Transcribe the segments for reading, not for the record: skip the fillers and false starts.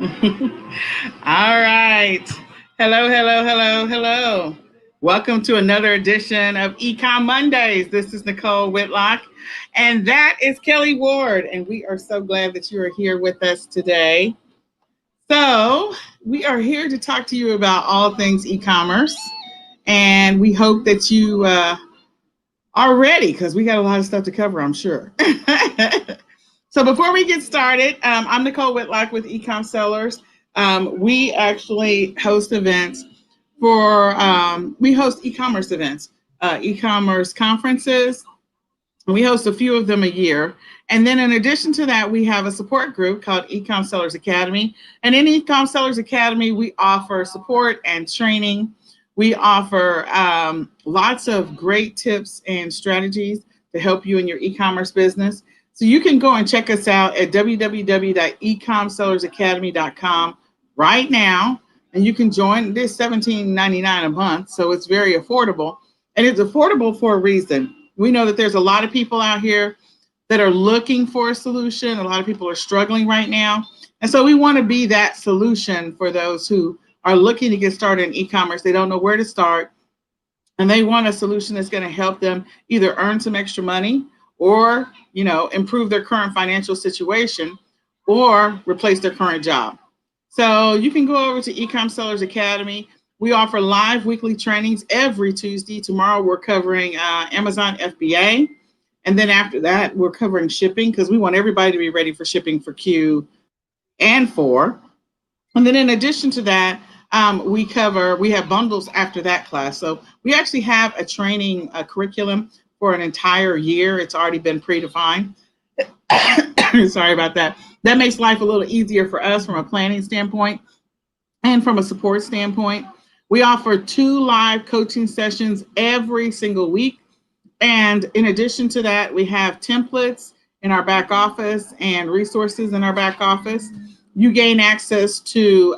All right. Hello, hello, hello, hello. Welcome to another edition of eCom Mondays. This is Nicole Whitlock, and that is Kelly Ward. And we are so glad that you are here with us today. So, we are here to talk to you about all things e commerce. And we hope that you are ready because we got a lot of stuff to cover, I'm sure. So before we get started, I'm Nicole Whitlock with eCom Sellers. We actually host events we host e-commerce events, e-commerce conferences. We host a few of them a year. And then in addition to that, we have a support group called eCom Sellers Academy. And in eCom Sellers Academy, we offer support and training. We offer lots of great tips and strategies to help you in your e-commerce business. So you can go and check us out at www.ecomsellersacademy.com right now. And you can join. This $17.99 a month, so it's very affordable. And it's affordable for a reason. We know that there's a lot of people out here that are looking for a solution. A lot of people are struggling right now. And so we want to be that solution for those who are looking to get started in e-commerce. They don't know where to start, and they want a solution that's going to help them either earn some extra money or, improve their current financial situation or replace their current job. So you can go over to eCom Sellers Academy. We offer live weekly trainings every Tuesday. Tomorrow we're covering Amazon FBA. And then after that, we're covering shipping because we want everybody to be ready for shipping for Q and 4. And then in addition to that, we have bundles after that class. So we actually have a training curriculum for an entire year. It's already been predefined. Sorry about that. That makes life a little easier for us from a planning standpoint and from a support standpoint. We offer 2 live coaching sessions every single week. And in addition to that, we have templates in our back office and resources in our back office. You gain access to,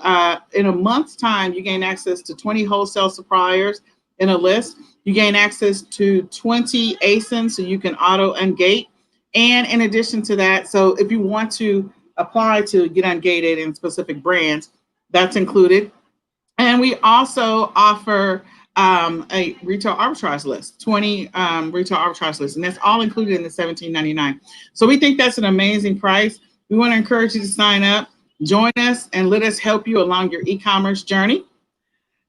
in a month's time, you gain access to 20 wholesale suppliers in a list. You gain access to 20 ASINs so you can auto ungate. And in addition to that, so if you want to apply to get ungated in specific brands, that's included. And we also offer a retail arbitrage list, 20 retail arbitrage lists, and that's all included in the $17.99. So we think that's an amazing price. We want to encourage you to sign up, join us, and let us help you along your e-commerce journey.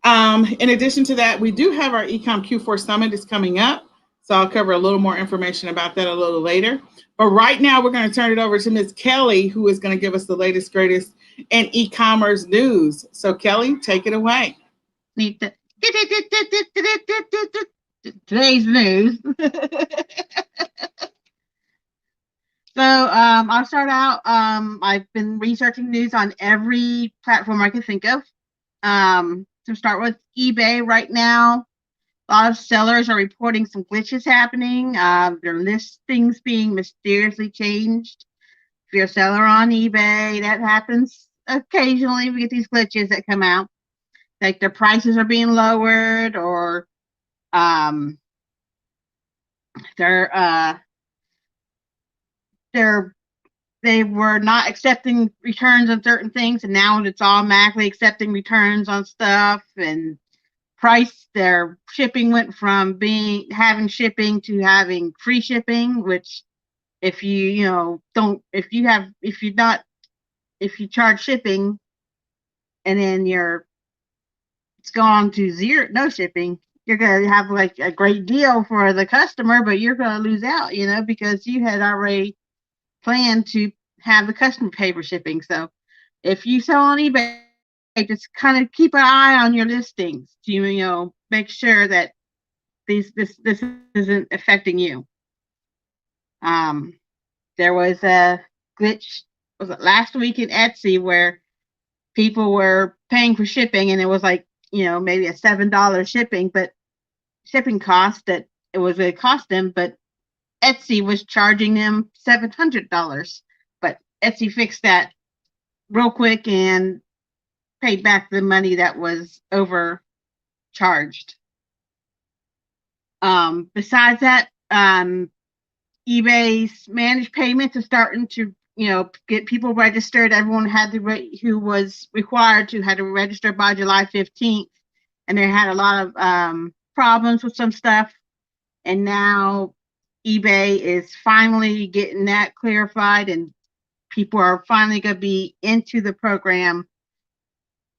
In addition to that, we do have our eCom Q4 Summit is coming up. So I'll cover a little more information about that a little later. But right now, we're going to turn it over to Ms. Kelly, who is going to give us the latest, greatest in e-commerce news. So Kelly, take it away. Today's news. So I'll start out. I've been researching news on every platform I can think of. To start with eBay right now, a lot of sellers are reporting some glitches happening. Their listings being mysteriously changed. If you're a seller on eBay, that happens occasionally. We get these glitches that come out, like their prices are being lowered, or they were not accepting returns on certain things, and now it's automatically accepting returns on stuff. And their shipping went from having shipping to having free shipping, which if you charge shipping and then it's gone to zero, no shipping, you're going to have like a great deal for the customer, but you're going to lose out, because you had already planned to have the customer pay for shipping. So if you sell on eBay, just kind of keep an eye on your listings to, make sure that this isn't affecting you. There was a glitch, was it last week in Etsy, where people were paying for shipping, and it was like, maybe a $7 shipping cost that it was going to cost them, but Etsy was charging them $700. But Etsy fixed that real quick and paid back the money that was overcharged. Besides that, eBay's managed payments are starting to get people registered. Everyone had to who was required to had to register by July 15th, and they had a lot of problems with some stuff. And now eBay is finally getting that clarified, and people are finally going to be into the program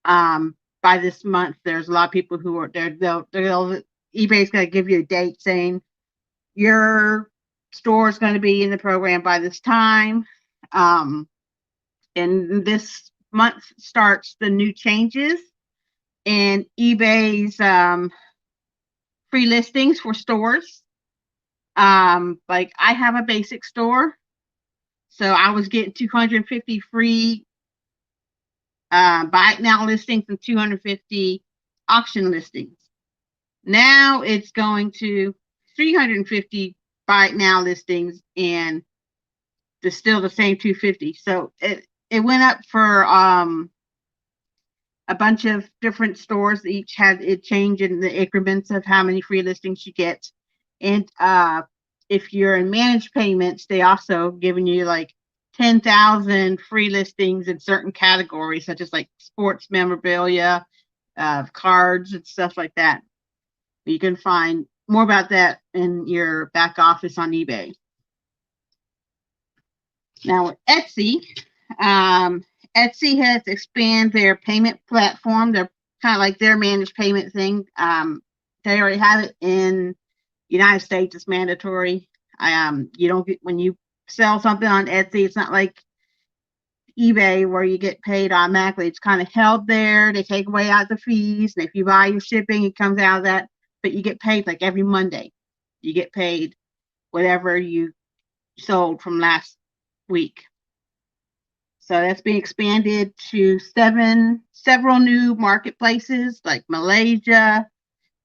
by this month. There's a lot of people who are there. eBay's going to give you a date saying your store is going to be in the program by this time. And this month starts the new changes in eBay's free listings for stores. Like I have a basic store, so I was getting 250 free buy it now listings and 250 auction listings. Now it's going to 350 buy it now listings and still the same 250. So it went up for a bunch of different stores. Each had it changed in the increments of how many free listings you get. And if you're in managed payments, they also giving you like 10,000 free listings in certain categories, such as like sports memorabilia, cards, and stuff like that. You can find more about that in your back office on eBay. Now with Etsy, Etsy has expanded their payment platform. They're kind of like their managed payment thing. They already have it in the United States. It's mandatory. You don't get, when you sell something on Etsy, it's not like eBay where you get paid automatically. It's kind of held there. They take away out the fees, and if you buy your shipping, it comes out of that. But you get paid like every Monday. You get paid whatever you sold from last week. So that's being expanded to several new marketplaces like Malaysia,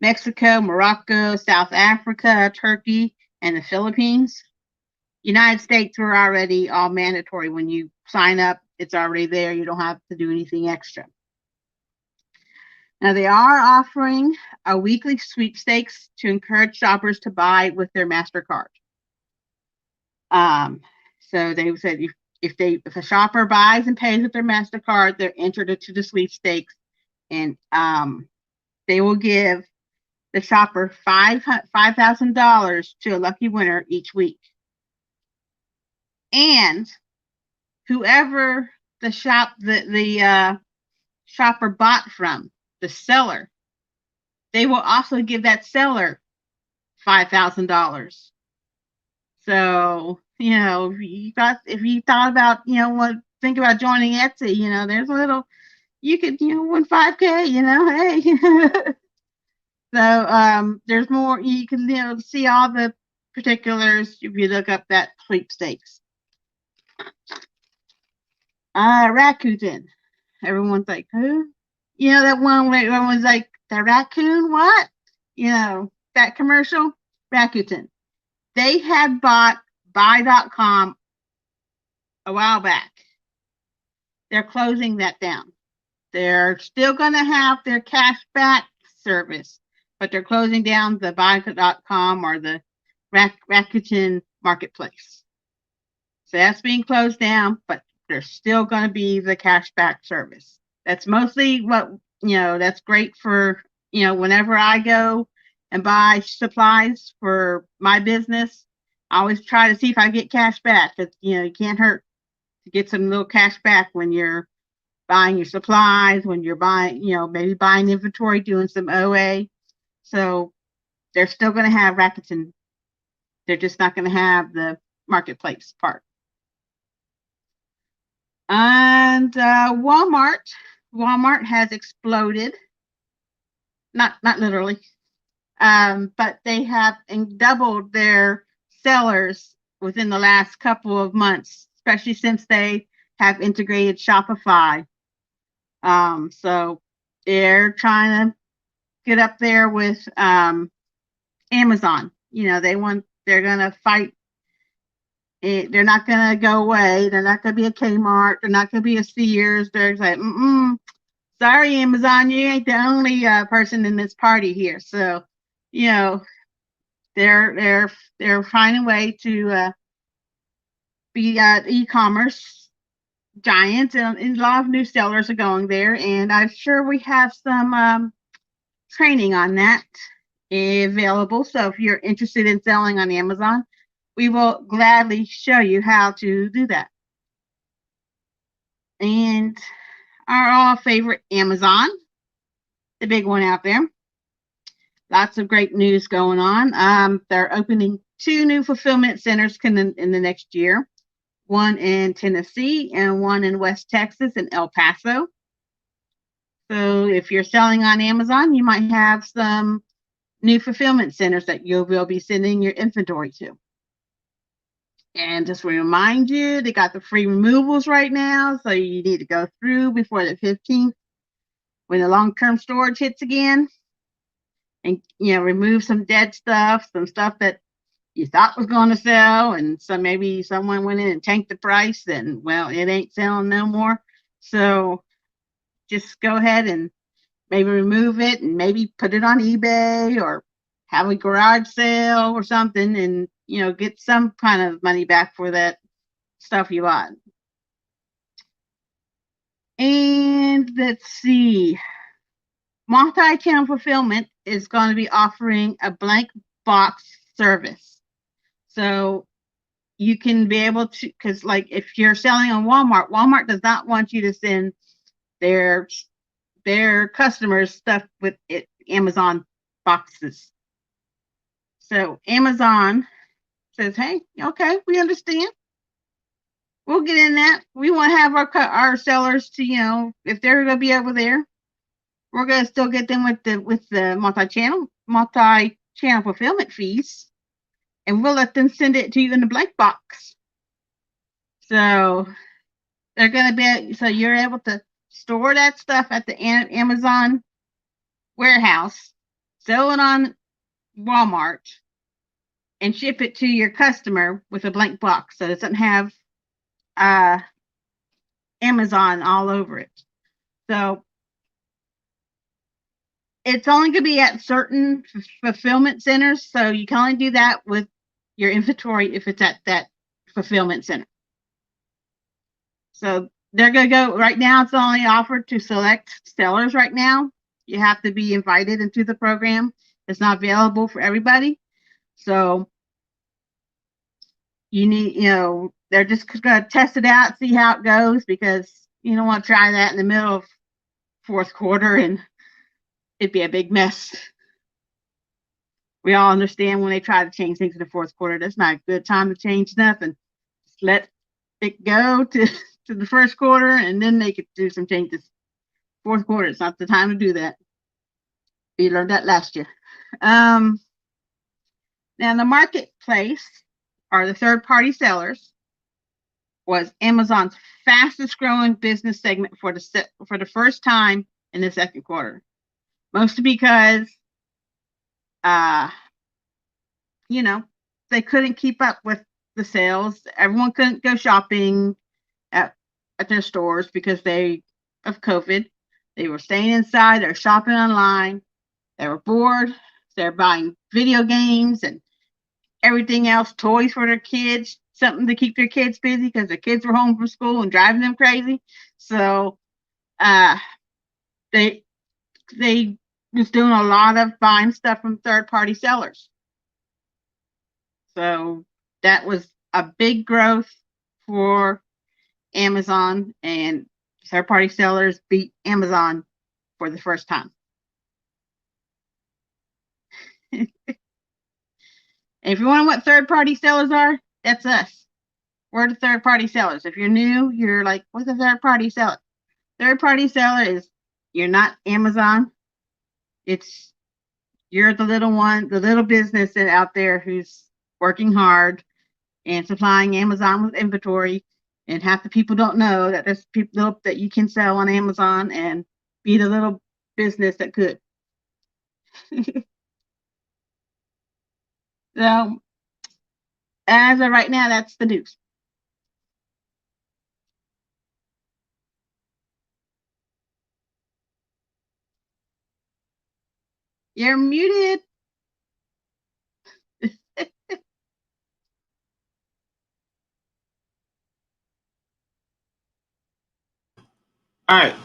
Mexico, Morocco, South Africa, Turkey, and the Philippines. United States were already all mandatory. When you sign up, it's already there. You don't have to do anything extra. Now they are offering a weekly sweepstakes to encourage shoppers to buy with their MasterCard. So they said if a shopper buys and pays with their MasterCard, they're entered into the sweepstakes, and they will give the shopper $5,000 to a lucky winner each week. And whoever the shopper bought from, the seller, they will also give that seller $5,000. So, if you thought about, think about joining Etsy, there's a little, you could, win 5K, hey. So, there's more, you can, see all the particulars if you look up that sweepstakes. Rakuten. Everyone's like, who? That one where everyone's like, the raccoon, what? That commercial? Rakuten. They had bought buy.com a while back. They're closing that down. They're still going to have their cashback service, but they're closing down the buy.com or the Rakuten marketplace. So that's being closed down, but there's still going to be the cashback service. That's mostly what, that's great for, whenever I go and buy supplies for my business, I always try to see if I get cash back. Because, it can't hurt to get some little cash back when you're buying your supplies, when you're buying, maybe buying inventory, doing some OA. So they're still going to have Rakuten. They're just not going to have the marketplace part. And Walmart has exploded. Not literally. But they have doubled their sellers within the last couple of months, especially since they have integrated Shopify. So they're trying to get up there with Amazon. They're going to fight. They're not going to go away. They're not going to be a Kmart. They're not going to be a Sears. They're like, sorry, Amazon, you ain't the only person in this party here. So, they're finding a way to e-commerce giants, and a lot of new sellers are going there. And I'm sure we have some training on that available. So if you're interested in selling on Amazon, we will gladly show you how to do that. And our all favorite Amazon, the big one out there. Lots of great news going on. They're opening 2 new fulfillment centers in the next year, one in Tennessee and one in West Texas in El Paso. So if you're selling on Amazon, you might have some new fulfillment centers that you will be sending your inventory to. And just to remind you, they got the free removals right now, so you need to go through before the 15th when the long-term storage hits again, and remove some dead stuff, some stuff that you thought was going to sell, and so maybe someone went in and tanked the price, and well, it ain't selling no more. So just go ahead and maybe remove it, and maybe put it on eBay or have a garage sale or something, and get some kind of money back for that stuff you bought. And let's see, multi-channel fulfillment is going to be offering a blank box service. So you can be able to, because like if you're selling on Walmart does not want you to send their customers stuff with it, Amazon boxes. So Amazon says, hey, okay, we understand. We'll get in that. We want to have our sellers to, if they're going to be over there, we're going to still get them with the multi-channel fulfillment fees, and we'll let them send it to you in the blank box. So they're going to be, so you're able to store that stuff at the Amazon warehouse, sell it on Walmart, and ship it to your customer with a blank box, so it doesn't have Amazon all over it. So it's only going to be at certain fulfillment centers, so you can only do that with your inventory if it's at that fulfillment center. So they're going to go, right now it's only offered to select sellers right now. You have to be invited into the program. It's not available for everybody. So you need, they're just going to test it out, see how it goes, because you don't want to try that in the middle of fourth quarter and it'd be a big mess. We all understand when they try to change things in the fourth quarter, that's not a good time to change nothing. Just let it go to the first quarter, and then they could do some changes. Fourth quarter, it's not the time to do that. We learned that last year. Now, the marketplace, or the third-party sellers, was Amazon's fastest growing business segment for the first time in the second quarter. Mostly because, they couldn't keep up with the sales. Everyone couldn't go shopping at their stores because of COVID. They were staying inside. They're shopping online. They were bored. They're buying video games and everything else, toys for their kids, something to keep their kids busy because their kids were home from school and driving them crazy. So they was doing a lot of buying stuff from third-party sellers. So that was a big growth for Amazon, and third-party sellers beat Amazon for the first time. And if you want to know what third-party sellers are, that's us. We're the third-party sellers. If you're new, you're like, what's a third-party seller? Third-party seller is, you're not Amazon. You're the little business out there who's working hard and supplying Amazon with inventory. And half the people don't know that there's people that you can sell on Amazon and be the little business that could. So, as of right now, that's the news. You're muted. All right.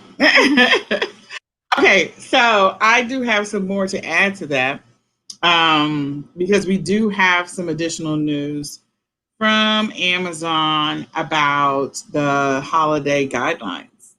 Okay, so I do have some more to add to that because we do have some additional news from Amazon about the holiday guidelines.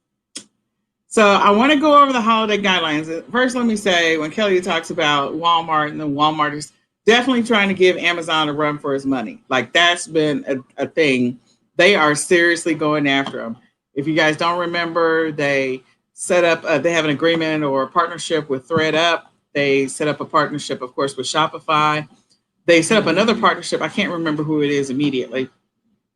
So I want to go over the holiday guidelines. First, let me say, when Kelly talks about Walmart, and then Walmart is definitely trying to give Amazon a run for his money. Like that's been a thing. They are seriously going after them. If you guys don't remember, they set up, they have an agreement or a partnership with ThreadUp. They set up a partnership, of course, with Shopify. They set up another partnership. I can't remember who it is immediately.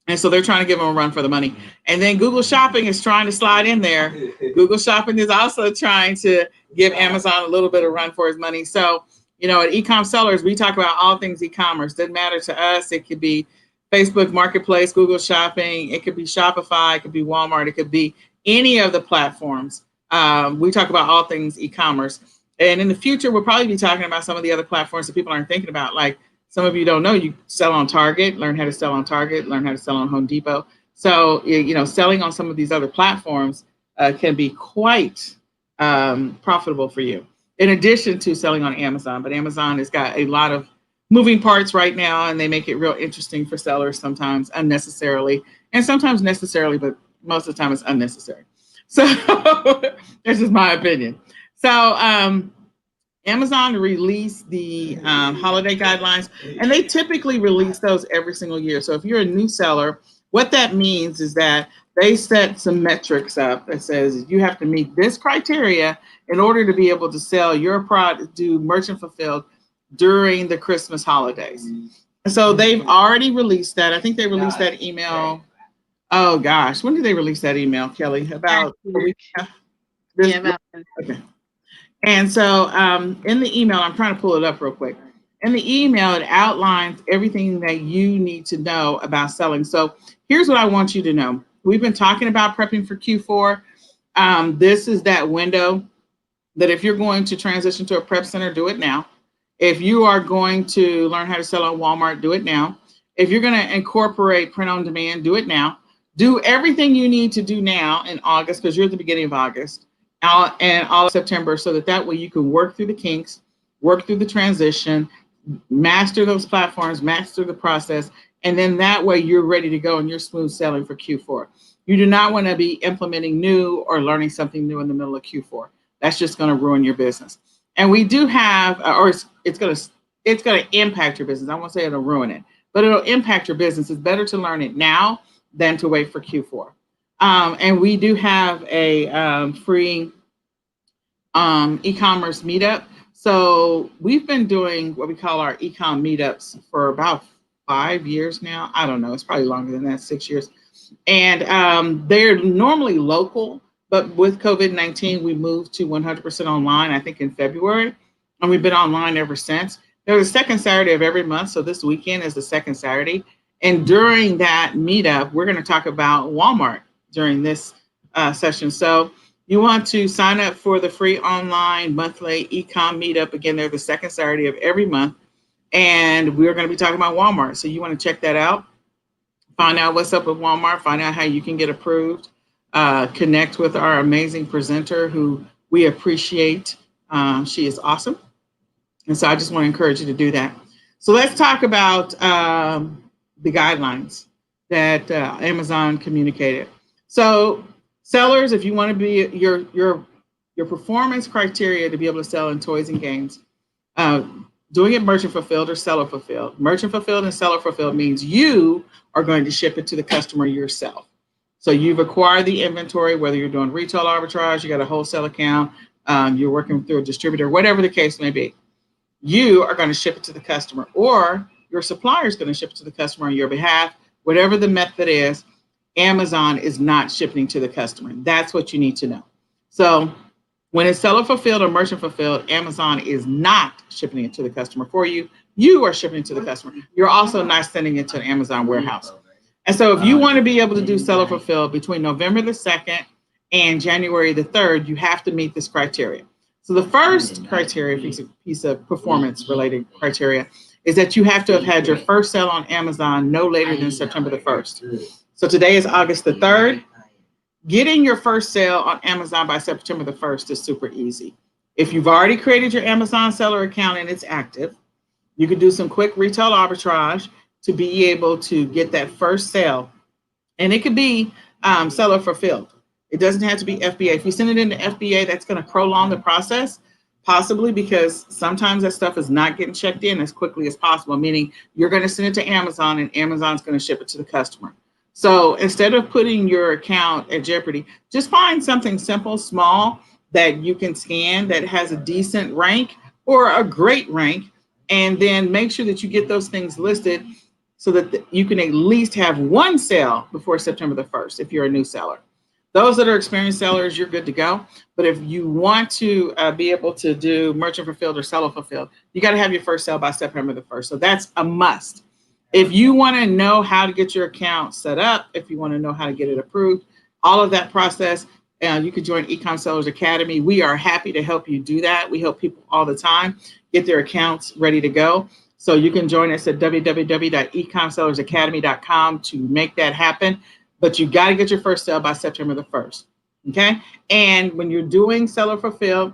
And so they're trying to give them a run for the money. And then Google Shopping is trying to slide in there. Google Shopping is also trying to give Amazon a little bit of run for his money. So, you know, at eCom Sellers, we talk about all things e-commerce. Doesn't matter to us. It could be Facebook Marketplace, Google Shopping. It could be Shopify. It could be Walmart. It could be any of the platforms. We talk about all things e-commerce. And in the future, we'll probably be talking about some of the other platforms that people aren't thinking about, like some of you don't know, you sell on Target, learn how to sell on Target, learn how to sell on Home Depot. So, you know, selling on some of these other platforms can be quite profitable for you, in addition to selling on Amazon. But Amazon has got a lot of moving parts right now, and they make it real interesting for sellers, sometimes unnecessarily, and sometimes necessarily, but most of the time it's unnecessary. So this is my opinion. So, Amazon released the holiday guidelines, and they typically release those every single year. So if you're a new seller, what that means is that they set some metrics up that says you have to meet this criteria in order to be able to sell your product, do merchant fulfilled during the Christmas holidays. So they've already released that. I think they released that email. Oh gosh, when did they release that email, Kelly? About a week? Yeah, about okay. And so in the email, I'm trying to pull it up real quick. In the email, it outlines everything that you need to know about selling. So here's what I want you to know. We've been talking about prepping for Q4. This is that window that if you're going to transition to a prep center, do it now. If you are going to learn how to sell on Walmart, do it now. If you're going to incorporate print on demand, do it now. Do everything you need to do now in August, because you're at the beginning of August. And all of September, so that way you can work through the kinks, work through the transition, master those platforms, master the process, and then that way you're ready to go and you're smooth sailing for Q4. You do not want to be implementing new or learning something new in the middle of Q4. That's just going to ruin your business. And we do have, or it's going to impact your business. I won't say it'll ruin it, but it'll impact your business. It's better to learn it now than to wait for Q4. And we do have a free e-commerce meetup. So we've been doing what we call our eCom meetups for about 5 years now. I don't know. It's probably longer than that, 6 years. And they're normally local, but with COVID-19, we moved to 100% online, I think in February. And we've been online ever since. They're the second Saturday of every month. So this weekend is the second Saturday. And during that meetup, we're going to talk about Walmart during this session. So you want to sign up for the free online monthly eCom meetup. Again, they're the second Saturday of every month. And we're going to be talking about Walmart. So you want to check that out. Find out what's up with Walmart. Find out how you can get approved. Connect with our amazing presenter who we appreciate. She is awesome. And so I just want to encourage you to do that. So let's talk about the guidelines that Amazon communicated. So sellers, if you want to be your performance criteria to be able to sell in toys and games, doing it merchant fulfilled or seller fulfilled. Merchant fulfilled and seller fulfilled means you are going to ship it to the customer yourself. So you've acquired the inventory, whether you're doing retail arbitrage, you got a wholesale account, you're working through a distributor, whatever the case may be. You are going to ship it to the customer, or your supplier is going to ship it to the customer on your behalf. Whatever the method is, Amazon is not shipping to the customer. That's what you need to know. So when it's seller fulfilled or merchant fulfilled, Amazon is not shipping it to the customer for you. You are shipping it to the customer. You're also not sending it to an Amazon warehouse. And so if you want to be able to do seller fulfilled between November the 2nd and January the 3rd, you have to meet this criteria. So the first criteria, piece of performance related criteria, is that you have to have had your first sale on Amazon no later than September the 1st. So today is August the 3rd. Getting your first sale on Amazon by September the 1st is super easy. If you've already created your Amazon seller account and it's active, you can do some quick retail arbitrage to be able to get that first sale. And it could be seller fulfilled. It doesn't have to be FBA. If you send it into FBA, that's going to prolong the process, possibly because sometimes that stuff is not getting checked in as quickly as possible, meaning you're going to send it to Amazon and Amazon's going to ship it to the customer. So instead of putting your account at jeopardy, just find something simple, small, that you can scan that has a decent rank or a great rank, and then make sure that you get those things listed so that you can at least have one sale before September the 1st if you're a new seller. Those that are experienced sellers, you're good to go. But if you want to be able to do merchant fulfilled or seller fulfilled, you got to have your first sale by September the 1st. So that's a must. If you want to know how to get your account set up, if you want to know how to get it approved, all of that process, you can join eCom Sellers Academy. We are happy to help you do that. We help people all the time get their accounts ready to go. So you can join us at www.ecomsellersacademy.com to make that happen. But you got to get your first sale by September the 1st. Okay. And when you're doing seller fulfilled,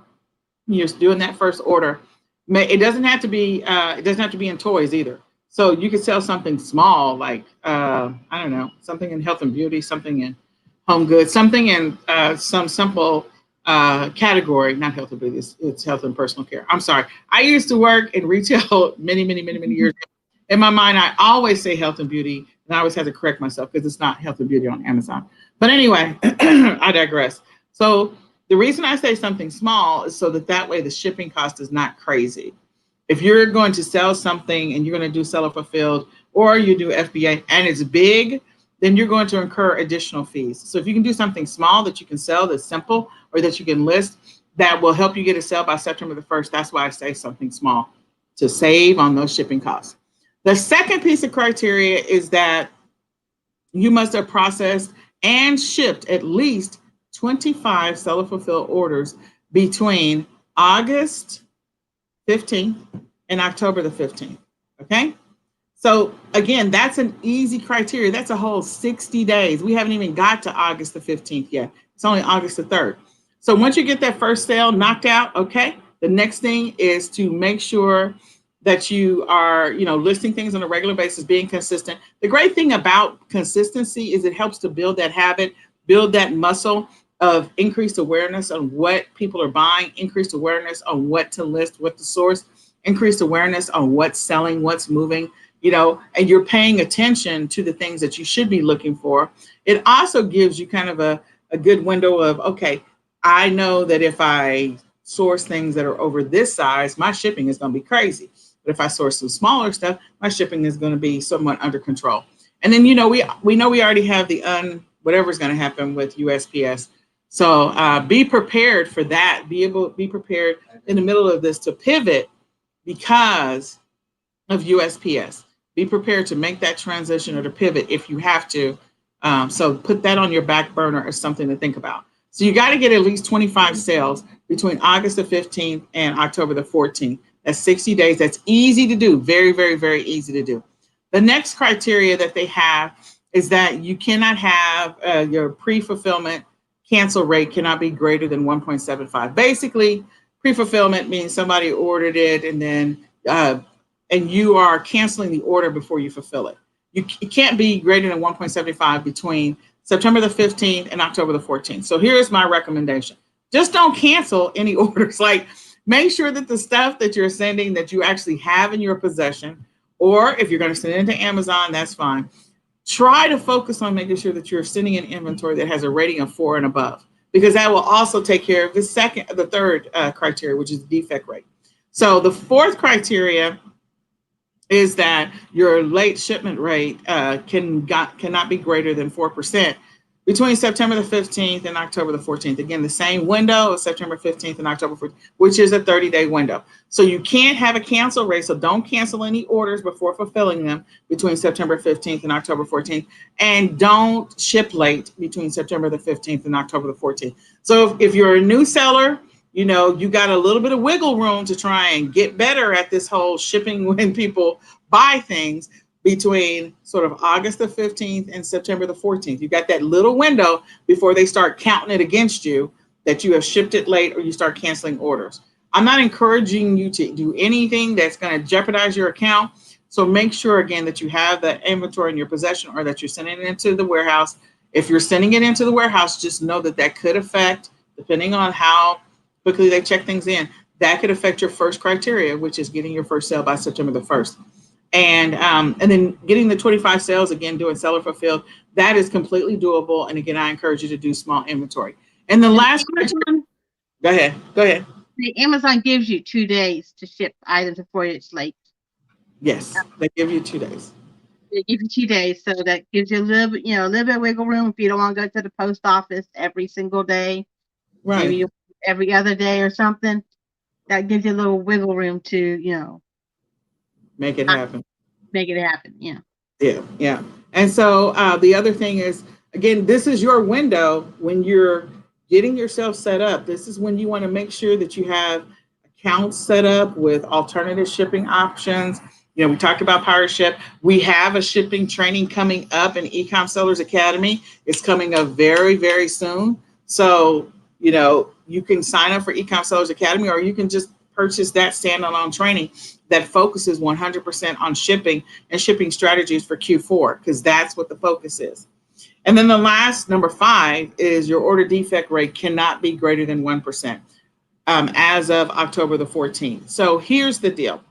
you're doing that first order. It doesn't have to be in toys either. So you could sell something small, like I don't know, something in health and beauty, something in home goods, something in some simple category, not health and beauty, it's health and personal care. I'm sorry. I used to work in retail many years ago. In my mind, I always say health and beauty, and I always have to correct myself because it's not health and beauty on Amazon. But anyway, I digress. So the reason I say something small is so that way the shipping cost is not crazy. If you're going to sell something and you're going to do seller fulfilled or you do FBA and it's big, then you're going to incur additional fees. So if you can do something small that you can sell that's simple or that you can list, that will help you get a sale by September the 1st. That's why I say something small, to save on those shipping costs. The second piece of criteria is that you must have processed and shipped at least 25 seller fulfilled orders between August 15th and October the 15th. Okay. So again, that's an easy criteria. That's a whole 60 days. We haven't even got to August the 15th yet. It's only August the 3rd. So once you get that first sale knocked out, okay, the next thing is to make sure that you are, listing things on a regular basis, being consistent. The great thing about consistency is it helps to build that habit, build that muscle of increased awareness on what people are buying, increased awareness on what to list, what to source, increased awareness on what's selling, what's moving, and you're paying attention to the things that you should be looking for. It also gives you kind of a good window of, okay, I know that if I source things that are over this size, my shipping is going to be crazy. But if I source some smaller stuff, my shipping is going to be somewhat under control. And then, we know we already have whatever's going to happen with USPS. So be prepared for that. Be prepared in the middle of this to pivot because of USPS. Be prepared to make that transition or to pivot if you have to. So put that on your back burner as something to think about. So you got to get at least 25 sales between August the 15th and October the 14th. That's 60 days. That's easy to do. Very, very, very easy to do. The next criteria that they have is that you cannot have your pre-fulfillment cancel rate cannot be greater than 1.75. Basically, pre-fulfillment means somebody ordered it and then and you are canceling the order before you fulfill it. It can't be greater than 1.75 between September the 15th and October the 14th. So here's my recommendation. Just don't cancel any orders. Like, make sure that the stuff that you're sending that you actually have in your possession, or if you're going to send it into Amazon, that's fine. Try to focus on making sure that you're sending an inventory that has a rating of 4 and above, because that will also take care of the third criteria, which is the defect rate. So the fourth criteria is that your late shipment rate cannot be greater than 4% between September the 15th and October the 14th. Again, the same window of September 15th and October 14th, which is a 30-day window. So you can't have a cancel rate. So don't cancel any orders before fulfilling them between September 15th and October 14th. And don't ship late between September the 15th and October the 14th. So if you're a new seller, you got a little bit of wiggle room to try and get better at this whole shipping when people buy things, between sort of August the 15th and September the 14th. You got that little window before they start counting it against you that you have shipped it late or you start canceling orders. I'm not encouraging you to do anything that's going to jeopardize your account. So make sure, again, that you have the inventory in your possession or that you're sending it into the warehouse. If you're sending it into the warehouse, just know that that could affect, depending on how quickly they check things in, that could affect your first criteria, which is getting your first sale by September the 1st. And then getting the 25 sales, again, doing seller fulfilled, that is completely doable. And again, I encourage you to do small inventory. And the last question, go ahead. The Amazon gives you 2 days to ship items before it's late. Yes, they give you 2 days. They give you 2 days, so that gives you a little bit of wiggle room if you don't want to go to the post office every single day, Right. maybe every other day or something. That gives you a little wiggle room to Make it happen. Yeah. And so the other thing is, again, this is your window when you're getting yourself set up. This is when you want to make sure that you have accounts set up with alternative shipping options. We talked about Pirate Ship. We have a shipping training coming up in eCom Sellers Academy. It's coming up very, very soon. So, you can sign up for eCom Sellers Academy, or you can just purchase that standalone training that focuses 100% on shipping and shipping strategies for Q4, because that's what the focus is. And then the last, number 5, is your order defect rate cannot be greater than 1% as of October the 14th. So here's the deal.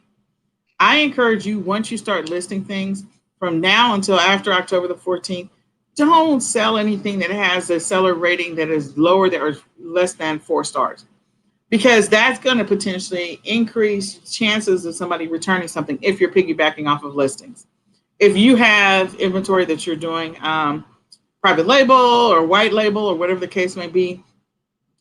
I encourage you, once you start listing things from now until after October the 14th, don't sell anything that has a seller rating that is lower than or less than 4 stars, because that's going to potentially increase chances of somebody returning something if you're piggybacking off of listings. If you have inventory that you're doing private label or white label or whatever the case may be,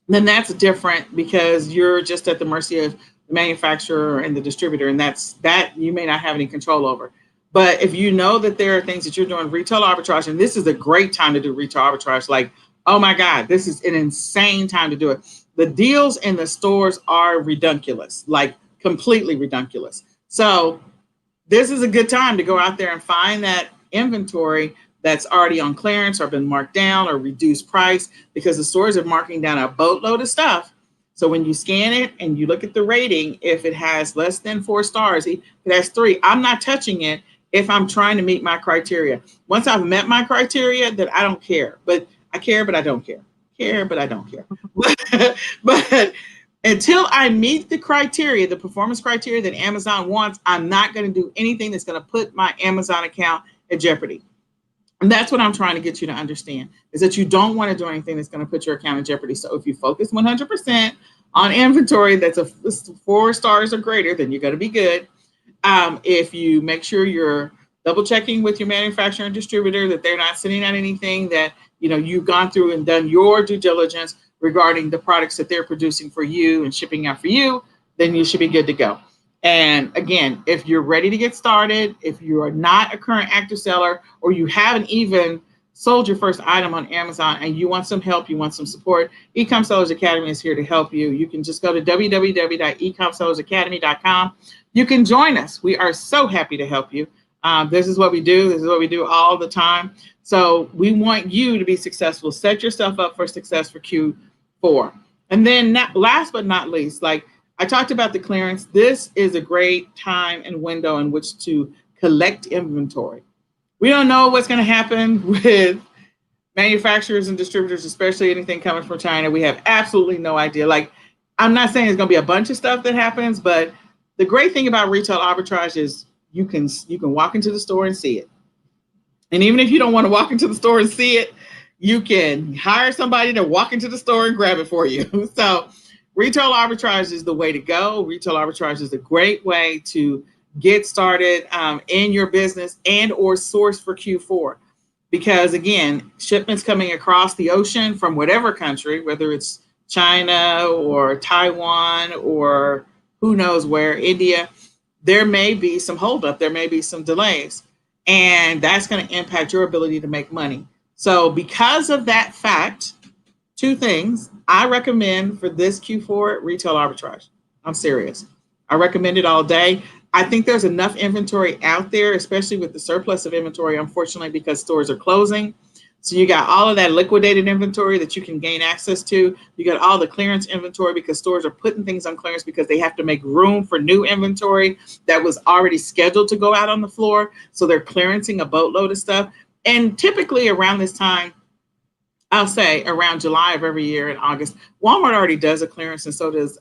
then that's different, because you're just at the mercy of the manufacturer and the distributor, and that you may not have any control over. But if you know that there are things that you're doing retail arbitrage, and this is a great time to do retail arbitrage, like, oh my God, this is an insane time to do it. The deals in the stores are redunculous, like completely redunculous. So this is a good time to go out there and find that inventory that's already on clearance or been marked down or reduced price, because the stores are marking down a boatload of stuff. So when you scan it and you look at the rating, if it has less than 4 stars, if it has 3, I'm not touching it if I'm trying to meet my criteria. Once I've met my criteria, then I don't care. But I care, but I don't care. But I don't care. But until I meet the criteria, the performance criteria that Amazon wants, I'm not going to do anything that's going to put my Amazon account at jeopardy. And that's what I'm trying to get you to understand, is that you don't want to do anything that's going to put your account in jeopardy. So if you focus 100% on inventory that's 4 stars or greater, then you're going to be good. If you make sure you're double checking with your manufacturer and distributor that they're not sending out anything that you've gone through and done your due diligence regarding the products that they're producing for you and shipping out for you, then you should be good to go. And again, if you're ready to get started, if you are not a current active seller, or you haven't even sold your first item on Amazon and you want some help, you want some support, eCom Sellers Academy is here to help you. You can just go to www.ecomsellersacademy.com. You can join us. We are so happy to help you. This is what we do. This is what we do all the time. So we want you to be successful. Set yourself up for success for Q4. And then last but not least, like I talked about the clearance, this is a great time and window in which to collect inventory. We don't know what's going to happen with manufacturers and distributors, especially anything coming from China. We have absolutely no idea. Like, I'm not saying there's going to be a bunch of stuff that happens, but the great thing about retail arbitrage is you can walk into the store and see it. And even if you don't want to walk into the store and see it, you can hire somebody to walk into the store and grab it for you. So retail arbitrage is the way to go. Retail arbitrage is a great way to get started in your business and or source for Q4. Because again, shipments coming across the ocean from whatever country, whether it's China or Taiwan or who knows where, India, there may be some holdup, there may be some delays, and that's going to impact your ability to make money. So because of that fact, 2 things I recommend for this Q4: retail arbitrage. I'm serious. I recommend it all day. I think there's enough inventory out there, especially with the surplus of inventory, unfortunately, because stores are closing. So you got all of that liquidated inventory that you can gain access to. You got all the clearance inventory because stores are putting things on clearance because they have to make room for new inventory that was already scheduled to go out on the floor. So they're clearancing a boatload of stuff. And typically around this time, I'll say around July of every year in August, Walmart already does a clearance, and so does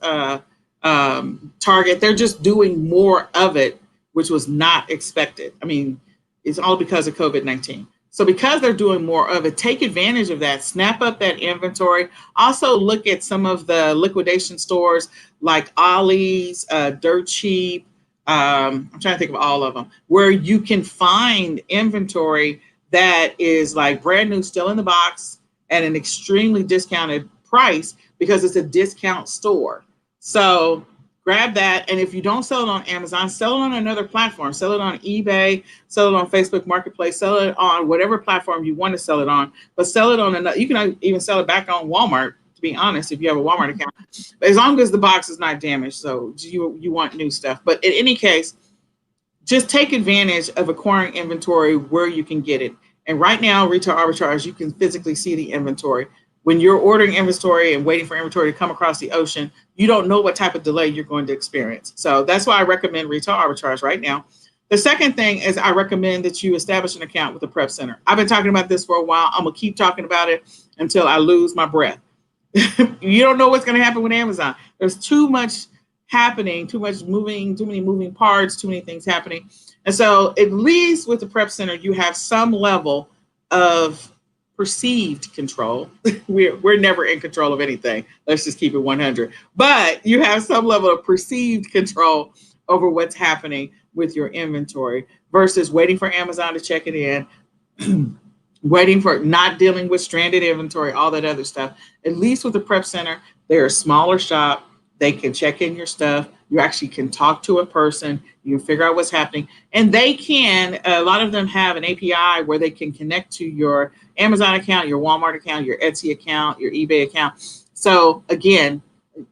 Target. They're just doing more of it, which was not expected. I mean, it's all because of COVID-19. So because they're doing more of it, take advantage of that. Snap up that inventory. Also look at some of the liquidation stores like Ollie's, Dirt Cheap. I'm trying to think of all of them, where you can find inventory that is like brand new, still in the box, at an extremely discounted price because it's a discount store. So grab that. And if you don't sell it on Amazon, sell it on another platform. Sell it on eBay, sell it on Facebook Marketplace, sell it on whatever platform you want to sell it on, but sell it on another. You can even sell it back on Walmart, to be honest, if you have a Walmart account, but as long as the box is not damaged. So you want new stuff. But in any case, just take advantage of acquiring inventory where you can get it. And right now, retail arbitrage, you can physically see the inventory. When you're ordering inventory and waiting for inventory to come across the ocean, you don't know what type of delay you're going to experience. So that's why I recommend retail arbitrage right now. The second thing is I recommend that you establish an account with the Prep Center. I've been talking about this for a while. I'm going to keep talking about it until I lose my breath. You don't know what's going to happen with Amazon. There's too much happening, too many moving parts, too many things happening. And so at least with the Prep Center, you have some level of perceived control. We're never in control of anything. Let's just keep it 100. But you have some level of perceived control over what's happening with your inventory versus waiting for Amazon to check it in, waiting for not dealing with stranded inventory, all that other stuff. At least with the Prep Center, they're a smaller shop. They can check in your stuff. You actually can talk to a person. You can figure out what's happening. And they can, a lot of them have an API where they can connect to your Amazon account, your Walmart account, your Etsy account, your eBay account. So again,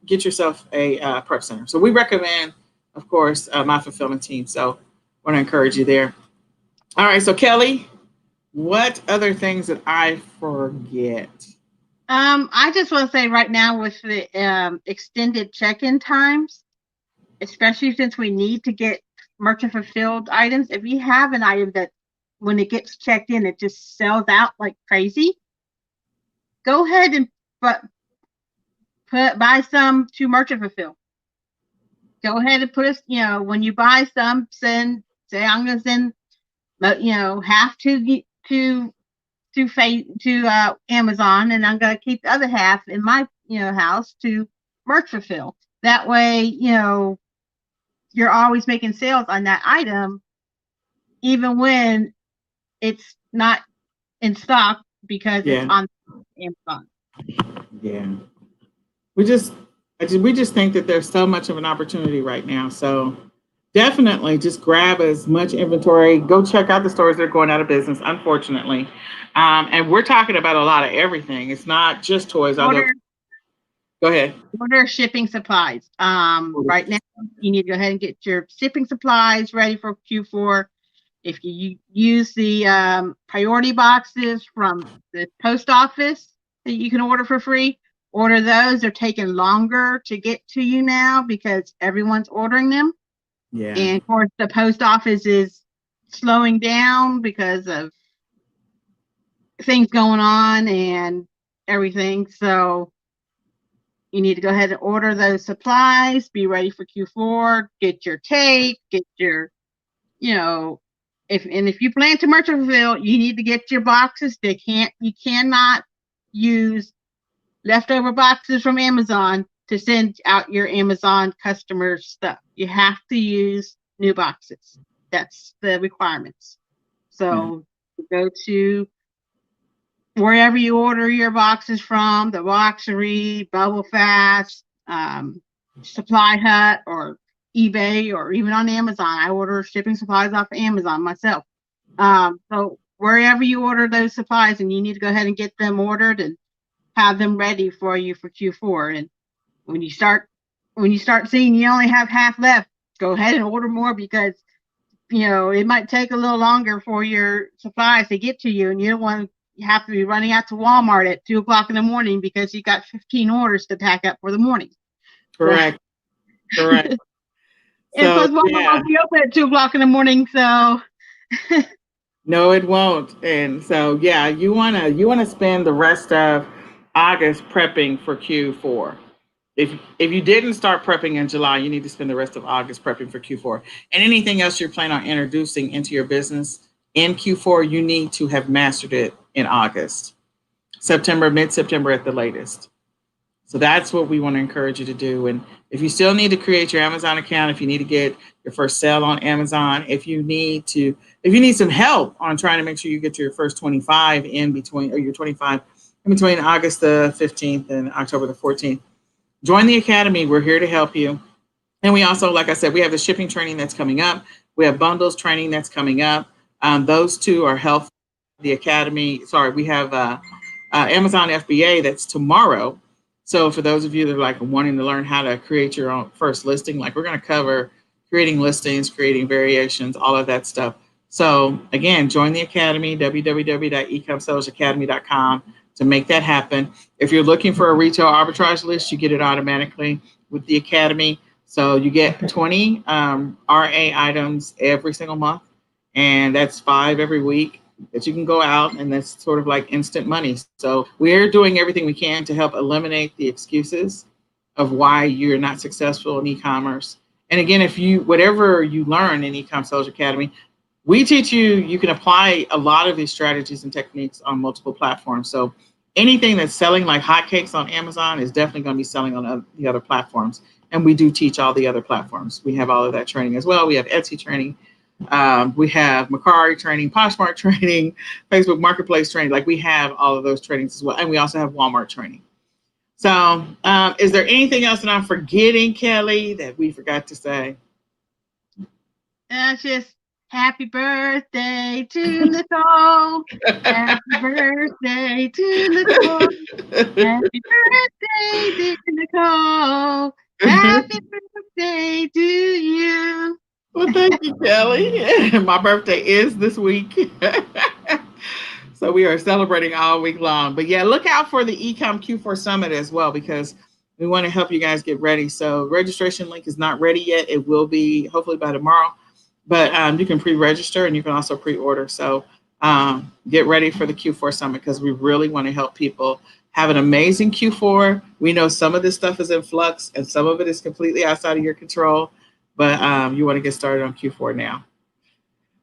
get yourself a Prep Center. So we recommend, of course, my fulfillment team. So I want to encourage you there. All right. So Kelly, what other things did I forget? I just want to say right now with the extended check-in times, especially since we need to get merchant fulfilled items, if you have an item that when it gets checked in, it just sells out like crazy, go ahead and buy some to merchant fulfill. Go ahead and put us, when you buy some, say I'm going to send, half to Amazon, and I'm going to keep the other half in my house to merch fulfill. That way, you're always making sales on that item, even when it's not in stock because it's on Amazon. Yeah, we just think that there's so much of an opportunity right now. So definitely just grab as much inventory. Go check out the stores that are going out of business, unfortunately. And we're talking about a lot of everything. It's not just toys. Go ahead. Order shipping supplies. Right now, you need to go ahead and get your shipping supplies ready for Q4. If you use the priority boxes from the post office that you can order for free, order those. They're taking longer to get to you now because everyone's ordering them. Yeah. And of course, the post office is slowing down because of things going on and everything. So you need to go ahead and order those supplies, be ready for Q4, get your tape, get your, if you plan to merchant fulfill, you need to get your boxes. You cannot use leftover boxes from Amazon to send out your Amazon customer stuff. You have to use new boxes. That's the requirements. So go to wherever you order your boxes from, the Boxery, Bubble Fast, Supply Hut, or eBay, or even on Amazon. I order shipping supplies off of Amazon myself. So wherever you order those supplies, and you need to go ahead and get them ordered and have them ready for you for Q4. And when you start seeing you only have half left, go ahead and order more because, it might take a little longer for your supplies to get to you, and you don't want to have to be running out to Walmart at 2 o'clock in the morning because you got 15 orders to pack up for the morning. Correct. Correct. And So plus, Walmart won't be open at 2 o'clock in the morning, so. no, it won't. And so, yeah, you wanna spend the rest of August prepping for Q4. If you didn't start prepping in July, you need to spend the rest of August prepping for Q4. And anything else you're planning on introducing into your business in Q4, you need to have mastered it in August, September, mid-September at the latest. So that's what we want to encourage you to do. And if you still need to create your Amazon account, if you need to get your first sale on Amazon, if you need some help on trying to make sure you get your first 25 in between, or your 25 in between August the 15th and October the 14th, join the Academy. We're here to help you. And we also, like I said, we have the shipping training that's coming up. We have bundles training that's coming up. Those two are helpful. The Academy, we have Amazon FBA that's tomorrow. So for those of you that are like wanting to learn how to create your own first listing, like we're going to cover creating listings, creating variations, all of that stuff. So again, join the Academy, www.ecomsellersacademy.com to make that happen. If you're looking for a retail arbitrage list, you get it automatically with the Academy. So you get 20 RA items every single month, and that's 5 every week that you can go out, and that's sort of like instant money. So we're doing everything we can to help eliminate the excuses of why you're not successful in e-commerce. And again, whatever you learn in eCom Sellers Academy, we teach you can apply a lot of these strategies and techniques on multiple platforms. So anything that's selling like hotcakes on Amazon is definitely going to be selling on the other platforms. And we do teach all the other platforms. We have all of that training as well. We have Etsy training. We have Mercari training, Poshmark training, Facebook Marketplace training. Like we have all of those trainings as well. And we also have Walmart training. So is there anything else that I'm forgetting, Kelly, that we forgot to say? That's just happy birthday to Nicole. Happy birthday to Nicole. Happy birthday, dear Nicole. Happy birthday to you. Well, thank you, Kelly. My birthday is this week. So we are celebrating all week long. But yeah, look out for the eCom Q4 Summit as well, because we want to help you guys get ready. So registration link is not ready yet. It will be hopefully by tomorrow. But you can pre-register and you can also pre-order. So get ready for the Q4 Summit because we really want to help people have an amazing Q4. We know some of this stuff is in flux and some of it is completely outside of your control. But you want to get started on Q4 now.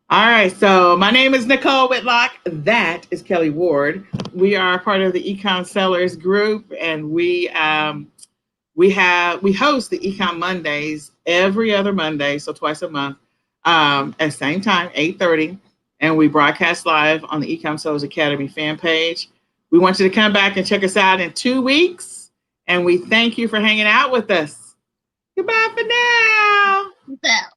All right, so my name is Nicole Whitlock. That is Kelly Ward. We are part of the eCom Sellers group, and we host the eCom Mondays every other Monday, so twice a month, at the same time, 8:30, and we broadcast live on the eCom Sellers Academy fan page. We want you to come back and check us out in 2 weeks, and we thank you for hanging out with us. Goodbye for now. Yeah.